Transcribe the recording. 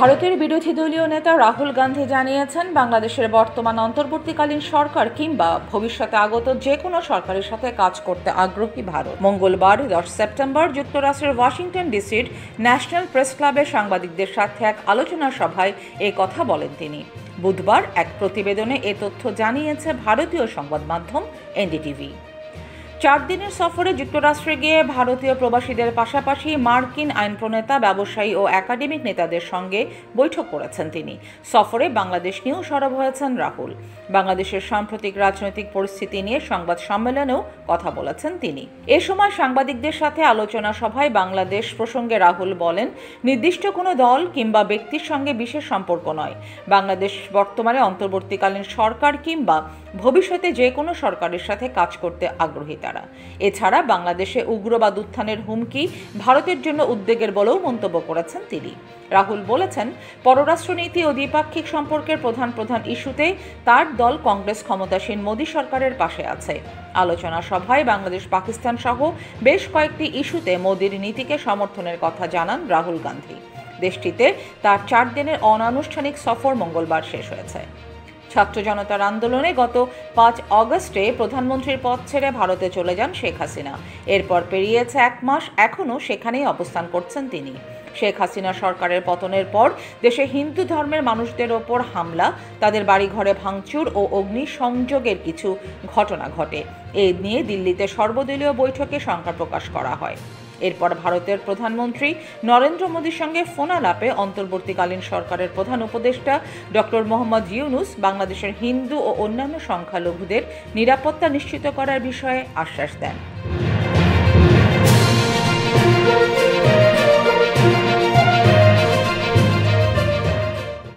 ভারতের বিরোধী দলীয় নেতা রাহুল গান্ধী জানিয়েছেন, বাংলাদেশের বর্তমান অন্তর্বর্তীকালীন সরকার কিংবা ভবিষ্যতে আগত যে কোনো সরকারের সাথে কাজ করতে আগ্রহী ভারত। মঙ্গলবার 10 সেপ্টেম্বর যুক্তরাষ্ট্রের ওয়াশিংটন ডিসির ন্যাশনাল প্রেস ক্লাবে সাংবাদিকদের সাথে এক আলোচনা সভায় এ কথা বলেন তিনি। বুধবার এক প্রতিবেদনে এ তথ্য জানিয়েছে ভারতীয় সংবাদ মাধ্যম এনডিটিভি। 4 দিনের সফরে যুক্তরাষ্ট্রে গিয়ে ভারতীয় প্রবাসীদের পাশাপাশি মার্কিন আইন প্রণেতা, ব্যবসায়ী ও একাডেমিক নেতাদের সঙ্গে বৈঠক করেছেন তিনি। সফরে বাংলাদেশ নিয়েও সরব হয়েছেন রাহুল। বাংলাদেশের সাম্প্রতিক রাজনৈতিক পরিস্থিতি নিয়ে সংবাদ সম্মেলনেও কথা বলেছেন তিনি। এ সময় সাংবাদিকদের সাথে আলোচনা সভায় বাংলাদেশ প্রসঙ্গে রাহুল বলেন, নির্দিষ্ট কোনো দল কিংবা ব্যক্তির সঙ্গে বিশেষ সম্পর্ক নয়। বাংলাদেশ বর্তমানে অন্তর্বর্তীকালীন সরকার কিংবা ভবিষ্যতে যে কোনো সরকারের সাথে কাজ করতে আগ্রহী তারা। এছাড়া বাংলাদেশে উগ্রবাদ উত্থানের হুমকি ভারতের জন্য উদ্বেগের বলেও মন্তব্য করেছেন তিনি। রাহুল বলেছেন, পররাষ্ট্রনীতি ও দ্বিপাক্ষিক সম্পর্কের প্রধান ইস্যুতে তার দল কংগ্রেস ক্ষমতাসীন মোদী সরকারের পাশে আছে। আলোচনা সভায় বাংলাদেশ, পাকিস্তান সহ বেশ কয়েকটি ইস্যুতে মোদীর নীতিকে সমর্থনের কথা জানান রাহুল গান্ধী। দেশটিতে তার 4 দিনের অনানুষ্ঠানিক সফর মঙ্গলবার শেষ হয়েছে। ছাত্র জনতার আন্দোলনে গত 5 অগস্টে প্রধানমন্ত্রীর পদ ছেড়ে ভারতে চলে যান শেখ হাসিনা। এরপর পেরিয়েছে 1 মাস, এখনও সেখানেই অবস্থান করছেন তিনি। শেখ হাসিনা সরকারের পতনের পর দেশে হিন্দু ধর্মের মানুষদের ওপর হামলা, তাদের বাড়িঘরে ভাঙচুর ও অগ্নিসংযোগের কিছু ঘটনা ঘটে। এ নিয়ে দিল্লিতে সর্বদলীয় বৈঠকে শঙ্কা প্রকাশ করা হয়। এরপর ভারতের প্রধানমন্ত্রী নরেন্দ্র মোদীর সঙ্গে ফোনালাপে অন্তর্বর্তীকালীন সরকারের প্রধান উপদেষ্টা ডক্টর মোহাম্মদ ইউনুস বাংলাদেশের হিন্দু ও অন্যান্য সংখ্যালঘুদের নিরাপত্তা নিশ্চিত করার বিষয়ে আশ্বাস দেন।